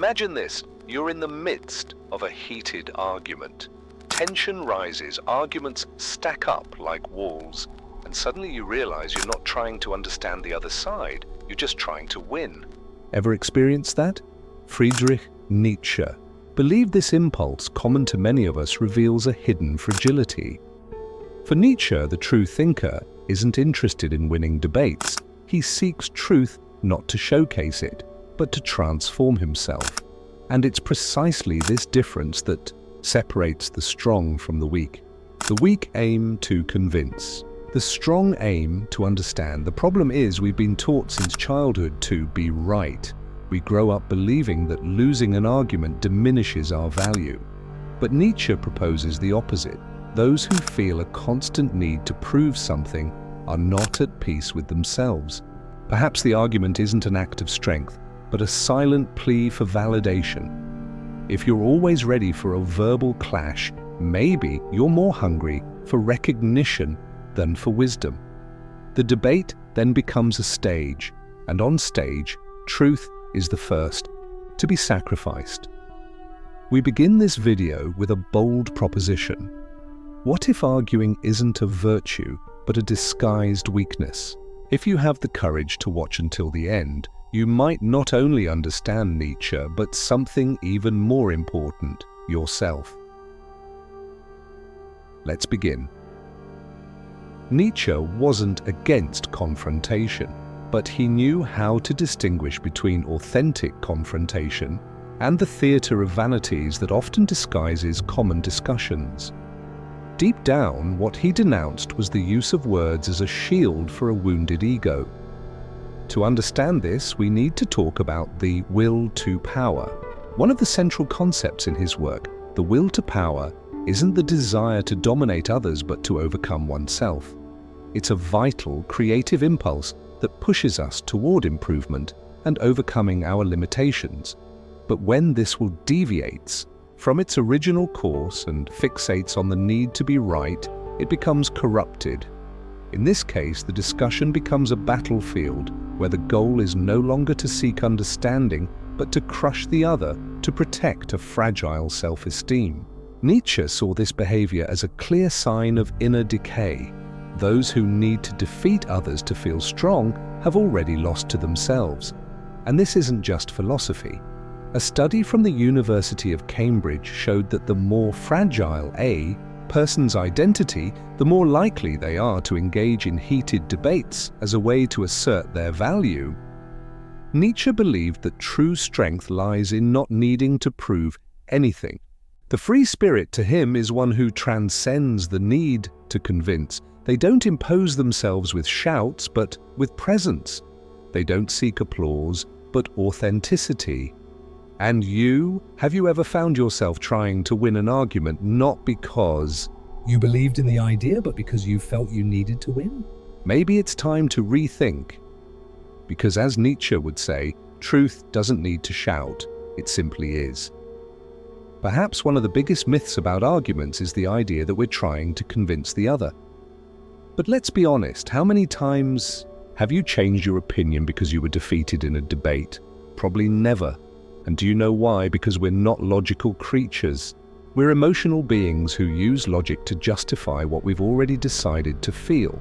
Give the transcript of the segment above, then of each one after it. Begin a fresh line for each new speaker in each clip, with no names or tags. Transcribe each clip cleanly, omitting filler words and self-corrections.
Imagine this, you're in the midst of a heated argument. Tension rises, arguments stack up like walls, and suddenly you realize you're not trying to understand the other side, you're just trying to win.
Ever experienced that? Friedrich Nietzsche believed this impulse, common to many of us, reveals a hidden fragility. For Nietzsche, the true thinker isn't interested in winning debates. He seeks truth not to showcase it, but to transform himself. And it's precisely this difference that separates the strong from the weak. The weak aim to convince. The strong aim to understand. The problem is we've been taught since childhood to be right. We grow up believing that losing an argument diminishes our value. But Nietzsche proposes the opposite. Those who feel a constant need to prove something are not at peace with themselves. Perhaps the argument isn't an act of strength, but a silent plea for validation. If you're always ready for a verbal clash, maybe you're more hungry for recognition than for wisdom. The debate then becomes a stage, and on stage, truth is the first to be sacrificed. We begin this video with a bold proposition. What if arguing isn't a virtue, but a disguised weakness? If you have the courage to watch until the end, you might not only understand Nietzsche, but something even more important, yourself. Let's begin. Nietzsche wasn't against confrontation, but he knew how to distinguish between authentic confrontation and the theatre of vanities that often disguises common discussions. Deep down, what he denounced was the use of words as a shield for a wounded ego. To understand this, we need to talk about the will to power. One of the central concepts in his work, the will to power, isn't the desire to dominate others but to overcome oneself. It's a vital, creative impulse that pushes us toward improvement and overcoming our limitations. But when this will deviates from its original course and fixates on the need to be right, it becomes corrupted. In this case, the discussion becomes a battlefield where the goal is no longer to seek understanding, but to crush the other, to protect a fragile self-esteem. Nietzsche saw this behavior as a clear sign of inner decay. Those who need to defeat others to feel strong have already lost to themselves. And this isn't just philosophy. A study from the University of Cambridge showed that the more fragile a person's identity, the more likely they are to engage in heated debates as a way to assert their value. Nietzsche believed that true strength lies in not needing to prove anything. The free spirit to him is one who transcends the need to convince. They don't impose themselves with shouts, but with presence. They don't seek applause, but authenticity. And have you ever found yourself trying to win an argument not because you believed in the idea, but because you felt you needed to win? Maybe it's time to rethink. Because as Nietzsche would say, truth doesn't need to shout, it simply is. Perhaps one of the biggest myths about arguments is the idea that we're trying to convince the other. But let's be honest, how many times have you changed your opinion because you were defeated in a debate? Probably never. And do you know why? Because we're not logical creatures. We're emotional beings who use logic to justify what we've already decided to feel.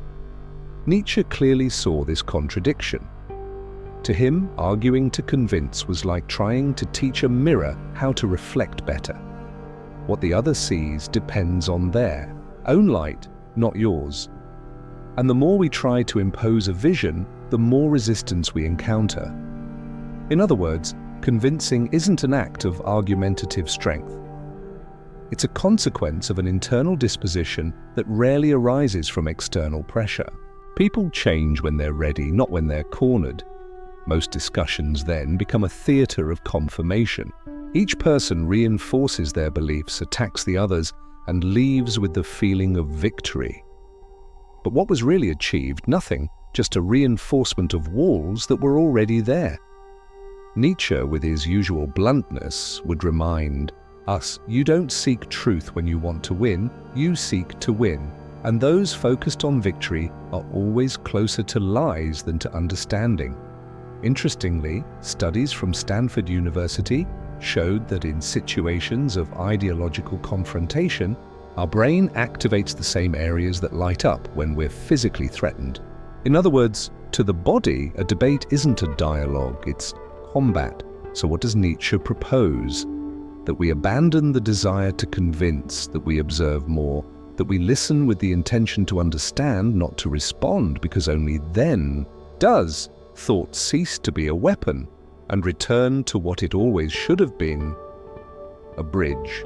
Nietzsche clearly saw this contradiction. To him, arguing to convince was like trying to teach a mirror how to reflect better. What the other sees depends on their own light, not yours. And the more we try to impose a vision, the more resistance we encounter. In other words, convincing isn't an act of argumentative strength. It's a consequence of an internal disposition that rarely arises from external pressure. People change when they're ready, not when they're cornered. Most discussions then become a theatre of confirmation. Each person reinforces their beliefs, attacks the others, and leaves with the feeling of victory. But what was really achieved? Nothing, just a reinforcement of walls that were already there. Nietzsche, with his usual bluntness, would remind us, you don't seek truth when you want to win, you seek to win. And those focused on victory are always closer to lies than to understanding. Interestingly, studies from Stanford University showed that in situations of ideological confrontation, our brain activates the same areas that light up when we're physically threatened. In other words, to the body, a debate isn't a dialogue, it's combat. So what does Nietzsche propose? That we abandon the desire to convince, that we observe more, that we listen with the intention to understand, not to respond, because only then does thought cease to be a weapon and return to what it always should have been, a bridge.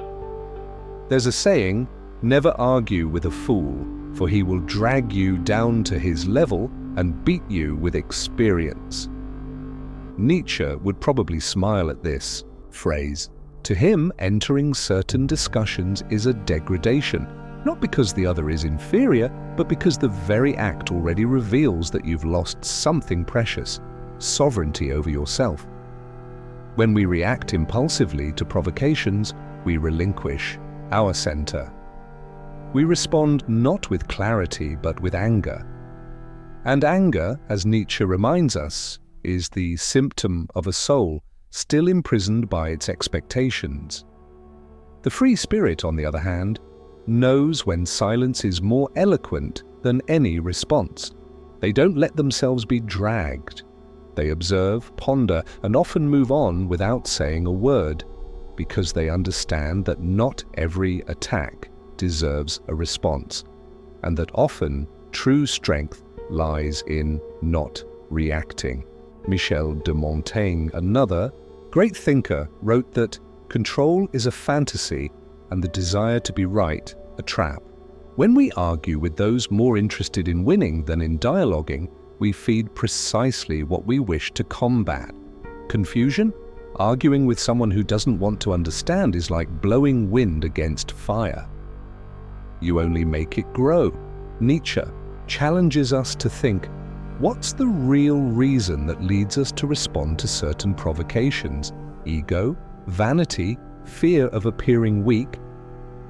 There's a saying, never argue with a fool, for he will drag you down to his level and beat you with experience. Nietzsche would probably smile at this phrase. To him, entering certain discussions is a degradation, not because the other is inferior, but because the very act already reveals that you've lost something precious, sovereignty over yourself. When we react impulsively to provocations, we relinquish our center. We respond not with clarity, but with anger. And anger, as Nietzsche reminds us, is the symptom of a soul still imprisoned by its expectations. The free spirit, on the other hand, knows when silence is more eloquent than any response. They don't let themselves be dragged. They observe, ponder, and often move on without saying a word, because they understand that not every attack deserves a response, and that often true strength lies in not reacting. Michel de Montaigne, another great thinker, wrote that control is a fantasy and the desire to be right a trap. When we argue with those more interested in winning than in dialoguing, we feed precisely what we wish to combat. Confusion? Arguing with someone who doesn't want to understand is like blowing wind against fire. You only make it grow. Nietzsche challenges us to think, what's the real reason that leads us to respond to certain provocations? Ego? Vanity? Fear of appearing weak?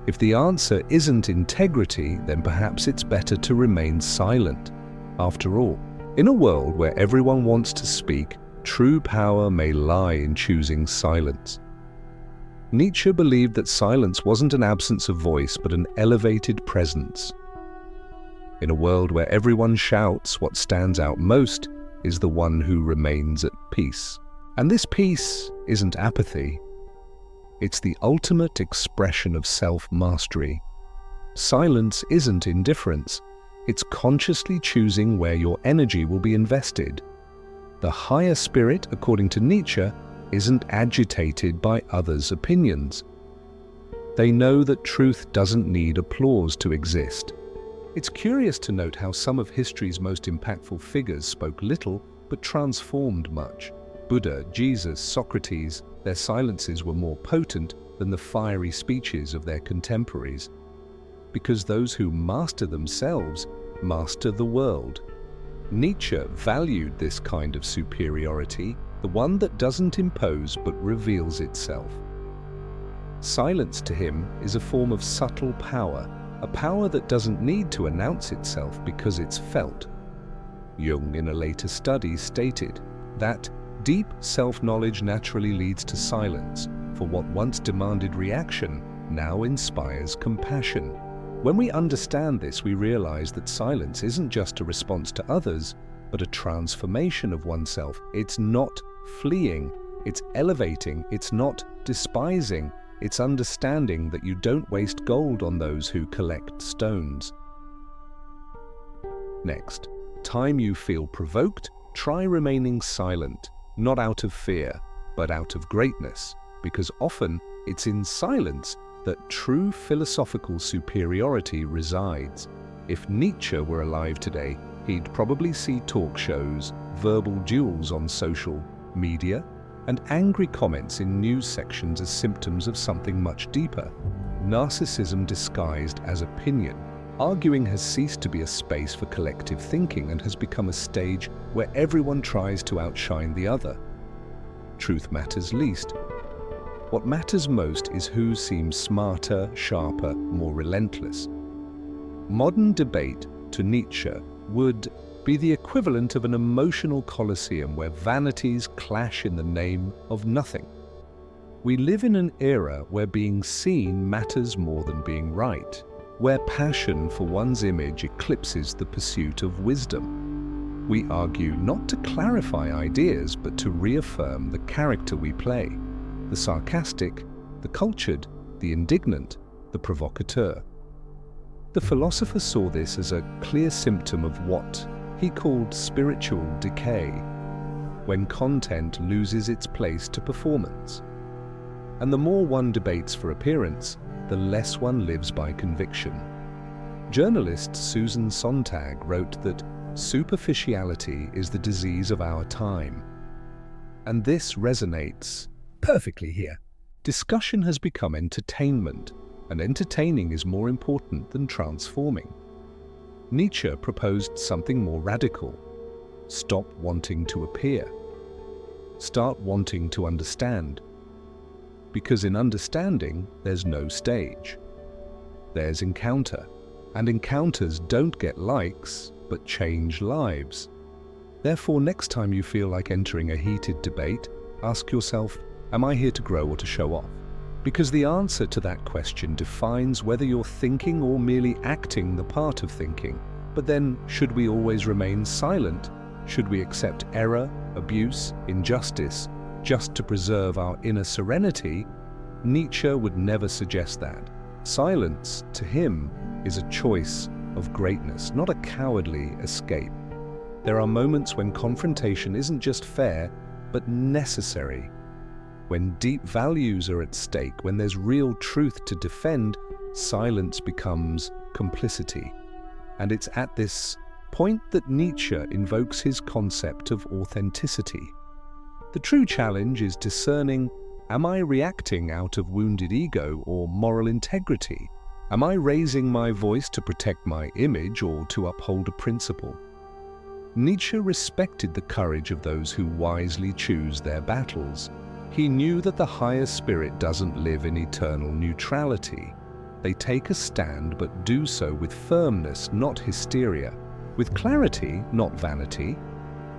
If the answer isn't integrity, then perhaps it's better to remain silent. After all, in a world where everyone wants to speak, true power may lie in choosing silence. Nietzsche believed that silence wasn't an absence of voice, but an elevated presence. In a world where everyone shouts, what stands out most is the one who remains at peace. And this peace isn't apathy. It's the ultimate expression of self-mastery. Silence isn't indifference. It's consciously choosing where your energy will be invested. The higher spirit, according to Nietzsche, isn't agitated by others' opinions. They know that truth doesn't need applause to exist. It's curious to note how some of history's most impactful figures spoke little but transformed much. Buddha, Jesus, Socrates, their silences were more potent than the fiery speeches of their contemporaries. Because those who master themselves master the world. Nietzsche valued this kind of superiority, the one that doesn't impose but reveals itself. Silence to him is a form of subtle power, a power that doesn't need to announce itself because it's felt. Jung, in a later study, stated that deep self-knowledge naturally leads to silence, for what once demanded reaction now inspires compassion. When we understand this, we realize that silence isn't just a response to others, but a transformation of oneself. It's not fleeing, it's elevating, it's not despising, it's understanding that you don't waste gold on those who collect stones. Next, time you feel provoked, try remaining silent, not out of fear, but out of greatness, because often it's in silence that true philosophical superiority resides. If Nietzsche were alive today, he'd probably see talk shows, verbal duels on social media, and angry comments in news sections as symptoms of something much deeper. Narcissism disguised as opinion. Arguing has ceased to be a space for collective thinking and has become a stage where everyone tries to outshine the other. Truth matters least. What matters most is who seems smarter, sharper, more relentless. Modern debate, to Nietzsche, would be the equivalent of an emotional coliseum where vanities clash in the name of nothing. We live in an era where being seen matters more than being right, where passion for one's image eclipses the pursuit of wisdom. We argue not to clarify ideas, but to reaffirm the character we play: the sarcastic, the cultured, the indignant, the provocateur. The philosopher saw this as a clear symptom of what he called spiritual decay, when content loses its place to performance. And the more one debates for appearance, the less one lives by conviction. Journalist Susan Sontag wrote that superficiality is the disease of our time. And this resonates perfectly here. Discussion has become entertainment, and entertaining is more important than transforming. Nietzsche proposed something more radical. Stop wanting to appear. Start wanting to understand. Because in understanding, there's no stage. There's encounter. And encounters don't get likes, but change lives. Therefore, next time you feel like entering a heated debate, ask yourself, am I here to grow or to show off? Because the answer to that question defines whether you're thinking or merely acting the part of thinking. But then, should we always remain silent? Should we accept error, abuse, injustice, just to preserve our inner serenity? Nietzsche would never suggest that. Silence, to him, is a choice of greatness, not a cowardly escape. There are moments when confrontation isn't just fair, but necessary. When deep values are at stake, when there's real truth to defend, silence becomes complicity. And it's at this point that Nietzsche invokes his concept of authenticity. The true challenge is discerning, am I reacting out of wounded ego or moral integrity? Am I raising my voice to protect my image or to uphold a principle? Nietzsche respected the courage of those who wisely choose their battles. He knew that the higher spirit doesn't live in eternal neutrality. They take a stand, but do so with firmness, not hysteria, with clarity, not vanity.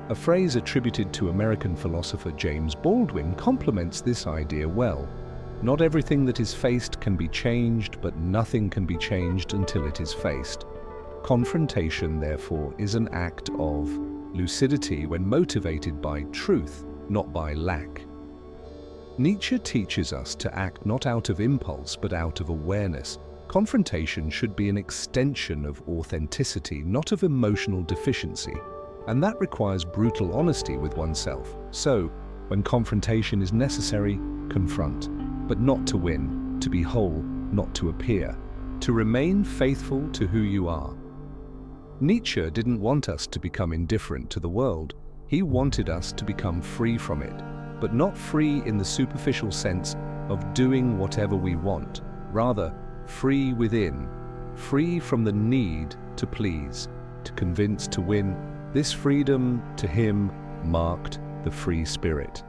A phrase attributed to American philosopher James Baldwin complements this idea well. Not everything that is faced can be changed, but nothing can be changed until it is faced. Confrontation, therefore, is an act of lucidity when motivated by truth, not by lack. Nietzsche teaches us to act not out of impulse, but out of awareness. Confrontation should be an extension of authenticity, not of emotional deficiency. And that requires brutal honesty with oneself. So, when confrontation is necessary, confront, but not to win, to be whole, not to appear, to remain faithful to who you are. Nietzsche didn't want us to become indifferent to the world. He wanted us to become free from it, but not free in the superficial sense of doing whatever we want. Rather, free within, free from the need to please, to convince, to win. This freedom, to him, marked the free spirit.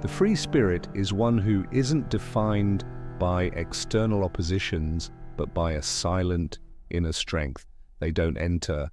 The free spirit is one who isn't defined by external oppositions, but by a silent inner strength. They don't enter